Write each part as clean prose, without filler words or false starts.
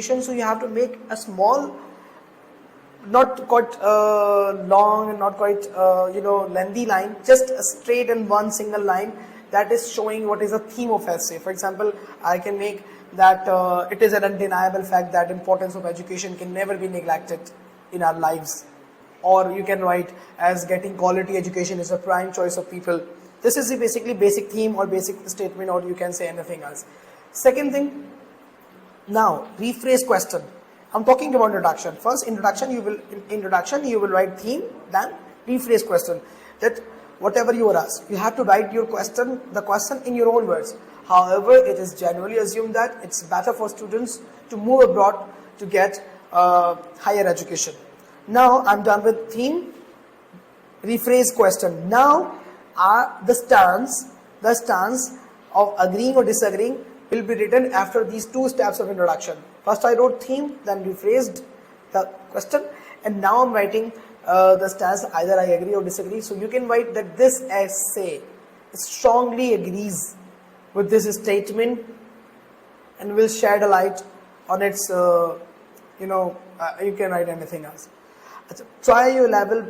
education, so you have to make a small, not quite long and not quite lengthy line, just a straight and one single line that is showing what is the theme of essay. For example, I can make that it is an undeniable fact that importance of education can never be neglected in our lives. Or you can write as getting quality education is a prime choice of people. This is the basically basic theme or basic statement, or you can say anything else. Second thing, now rephrase question. I'm talking about introduction. First introduction you will write theme, then rephrase question. That whatever you are asked, you have to write your question, the question in your own words. However, it is generally assumed that it's better for students to move abroad to get higher education. Now I'm done with theme, rephrase question. Now the stance of agreeing or disagreeing will be written after these two steps of introduction. First I wrote theme, then rephrased the question, and now I'm writing the stance, either I agree or disagree. So you can write that this essay strongly agrees with this statement and will shed a light on its, you can write anything else. Try your level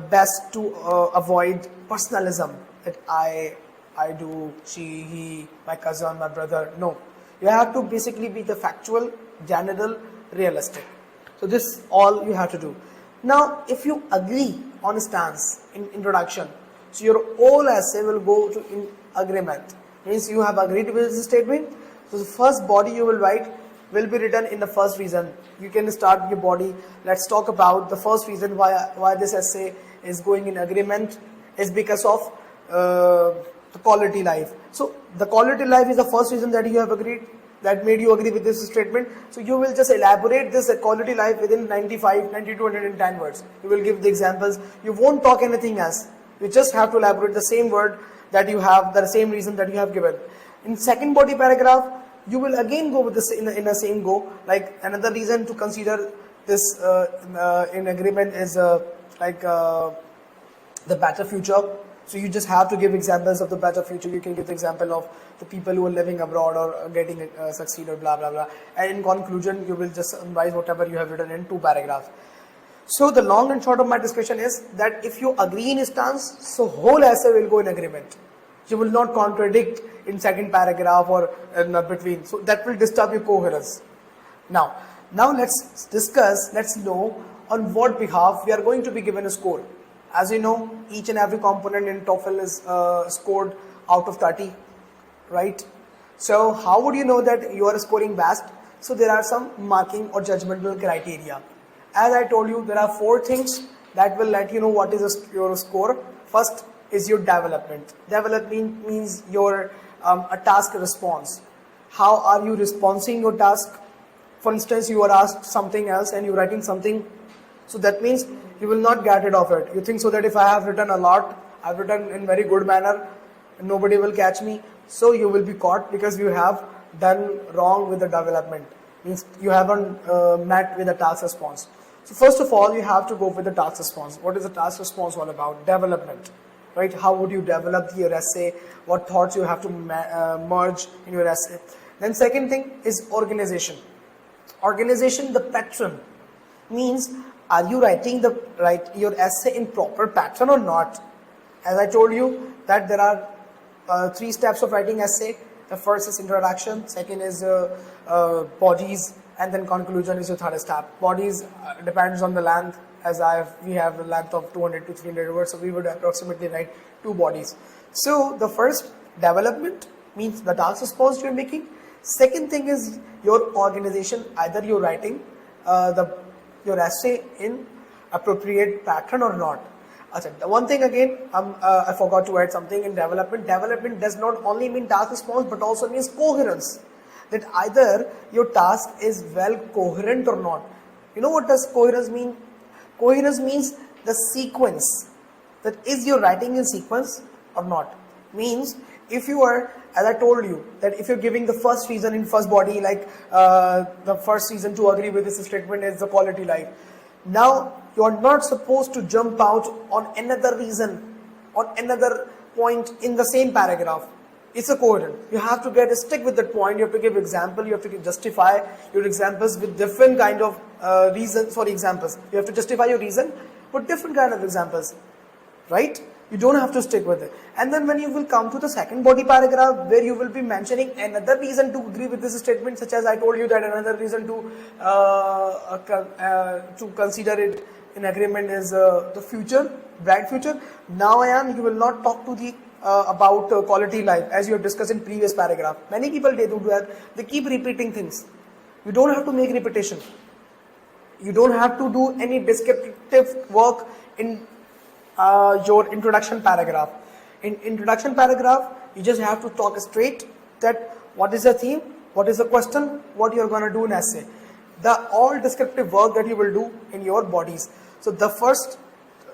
best to avoid personalism, that I do, she, he, my cousin, my brother. No, you have to basically be the factual, general, realistic. So this all you have to do. Now if you agree on a stance in introduction, so your whole essay will go to in agreement. Means you have agreed with this statement. So the first body you will write will be written in the first reason. You can start your body. Let's talk about the first reason why this essay is going in agreement is because of the quality life. So the quality life is the first reason that you have agreed, that made you agree with this statement. So you will just elaborate this quality life within 95, 90 to 110 words. You will give the examples. You won't talk anything else. You just have to elaborate the same word that you have, the same reason that you have given. In second body paragraph, you will again go with this in the same go. Like another reason to consider this in agreement is the better future. So you just have to give examples of the better future. You can give the example of the people who are living abroad or getting succeed or blah blah blah. And in conclusion, you will just summarize whatever you have written in 2 paragraphs. So the long and short of my discussion is that if you agree in a stance, so whole essay will go in agreement. You will not contradict in second paragraph or in between. So that will disturb your coherence. Now let's discuss, let's know on what behalf we are going to be given a score. As you know, each and every component in TOEFL is scored out of 30, right? So how would you know that you are scoring best? So there are some marking or judgmental criteria. As I told you, there are 4 things that will let you know what is your score. First is your development. Development means your a task response. How are you responding your task? For instance, you are asked something else and you're writing something. So that means you will not get rid of it. You think so that if I have written a lot, I've written in very good manner, and nobody will catch me. So you will be caught because you have done wrong with the development. Means you haven't met with the task response. So first of all, you have to go with the task response. What is the task response all about? Development, right? How would you develop your essay? What thoughts you have to merge in your essay? Then second thing is organization. Organization, the pattern, means are you writing your essay in proper pattern or not? As I told you that there are 3 steps of writing essay. The first is introduction, second is bodies, and then conclusion is the third step. Bodies depends on the length. As we have a length of 200 to 300 words, so we would approximately write 2 bodies. So the first, development, means the task response you are making. Second thing is your organization, either you're writing your essay in appropriate pattern or not. The one thing again, I forgot to add something in development. Development does not only mean task response but also means coherence. That either your task is well coherent or not. You know what does coherence mean? Coherence means the sequence. That is your writing in sequence or not. Means if you are, as I told you, that if you're giving the first reason in first body, like the first reason to agree with this statement is the quality life. Now you are not supposed to jump out on another reason, on another point in the same paragraph. It's a coherent. You have to stick with that point. You have to give example. You have to justify your examples with different kind of reasons for examples. You have to justify your reason with different kind of examples, right? You don't have to stick with it. And then when you will come to the second body paragraph, where you will be mentioning another reason to agree with this statement, such as I told you that another reason to consider it in agreement is the future, bright future. Now you will not talk to the about quality life, as you have discussed in previous paragraph. Many people, they do that. They keep repeating things. You don't have to make repetition. You don't have to do any descriptive work in your introduction paragraph. In introduction paragraph, you just have to talk straight that what is the theme, what is the question, what you are going to do in essay. The all descriptive work that you will do in your bodies. So the first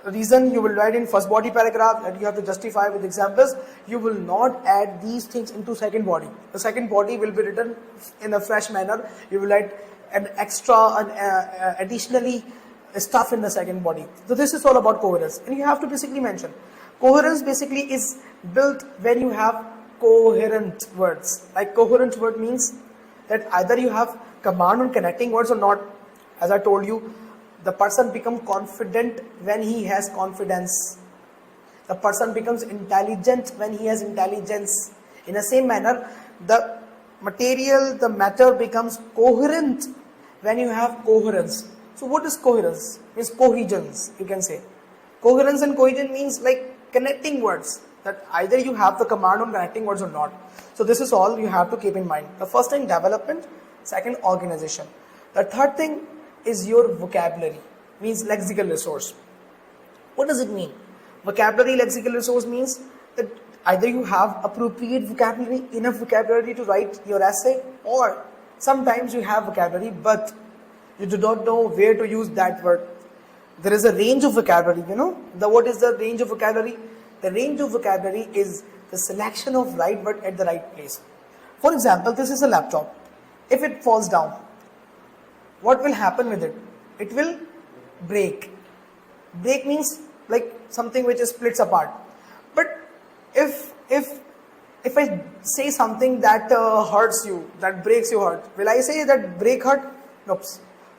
reason you will write in first body paragraph, that you have to justify with examples. You will not add these things into second body. The second body will be written in a fresh manner. You will write an extra additionally stuff in the second body. So this is all about coherence, and you have to basically mention coherence basically is built when you have coherent words. Like coherent word means that either you have command on connecting words or not. As I told you, the person becomes confident when he has confidence. The person becomes intelligent when he has intelligence. In the same manner, the material, the matter becomes coherent when you have coherence. So what is coherence? Means cohesions, you can say. Coherence and cohesion means like connecting words. That either you have the command on connecting words or not. So this is all you have to keep in mind. The first thing, development. Second, organization. The third thing is your vocabulary, means lexical resource. What does it mean? Vocabulary, lexical resource means that either you have appropriate vocabulary, enough vocabulary to write your essay, or sometimes you have vocabulary but you do not know where to use that word. There is a range of vocabulary, what is the range of vocabulary? The range of vocabulary is the selection of right word at the right place. For example, this is a laptop. If it falls down, what will happen with it? It will break. Break means like something which is splits apart. But if I say something that hurts you, that breaks your heart, will I say that break hurt? Nope.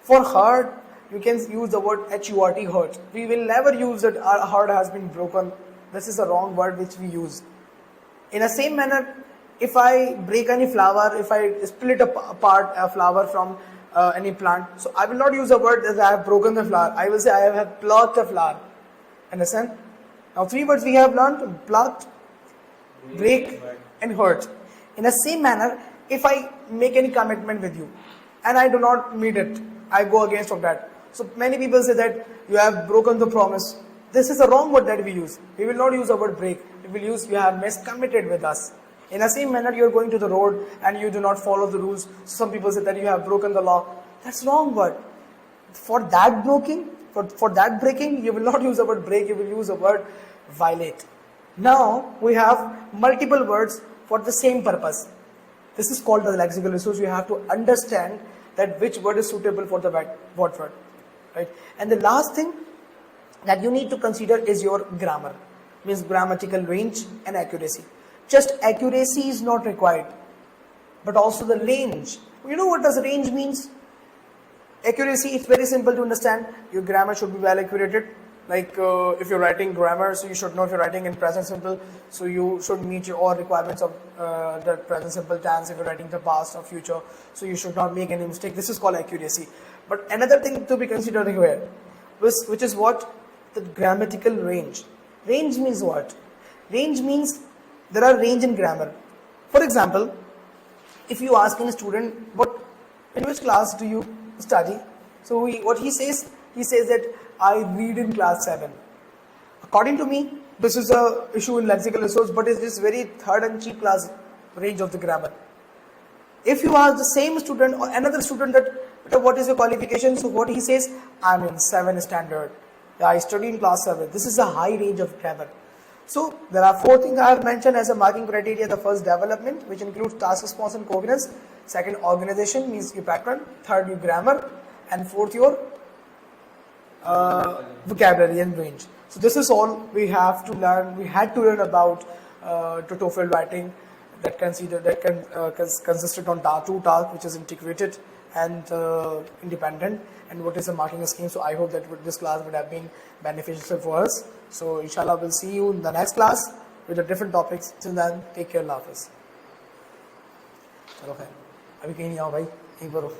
For hurt, you can use the word HURT, hurt. We will never use that our heart has been broken. This is the wrong word which we use. In the same manner, if I break any flower, if I split apart a flower from any plant, so I will not use the word that I have broken the flower. I will say I have plucked a flower. Understand? Now three words we have learned: plucked, break, and hurt. In the same manner, if I make any commitment with you and I do not meet it, I go against of that. So many people say that you have broken the promise. This is the wrong word that we use. We will not use the word break. We will use you have miscommitted with us. In the same manner, you are going to the road and you do not follow the rules. Some people say that you have broken the law. That's wrong word. For that breaking, you will not use the word break. You will use the word violate. Now we have multiple words for the same purpose. This is called the lexical resource. You have to understand that which word is suitable for the what word, right? And the last thing that you need to consider is your grammar, means grammatical range and accuracy. Just accuracy is not required, but also the range. You know what does range means? Accuracy, it's very simple to understand. Your grammar should be well accurated. Like if you're writing grammar, so you should know if you're writing in present simple, so you should meet all requirements of the present simple tense. If you're writing the past or future, so you should not make any mistake. This is called accuracy. But another thing to be considered here, which is what? The grammatical range. Range means what? Range means there are range in grammar. For example, if you ask a student, in which class do you study? So what he says that I read in class 7. According to me, this is a issue in lexical resource, but it is very third and cheap class range of the grammar. If you ask the same student or another student that what is your qualification, so what he says, I'm in 7 standard. I study in class 7. This is a high range of grammar. So there are 4 things I have mentioned as a marking criteria. The first, development, which includes task response and coherence. Second, organization, means your pattern. Third, your grammar. And fourth, your vocabulary and range. So this is all we have to learn. We had to learn about TOEFL writing. that consisted on two tasks, which is integrated and independent, and what is the marking scheme. So I hope that this class would have been beneficial for us. So inshallah we'll see you in the next class with the different topics. Till then, take care, Allah Hafiz. चलो खैर, अभी कहीं नहीं आओ भाई, यहीं पर हो.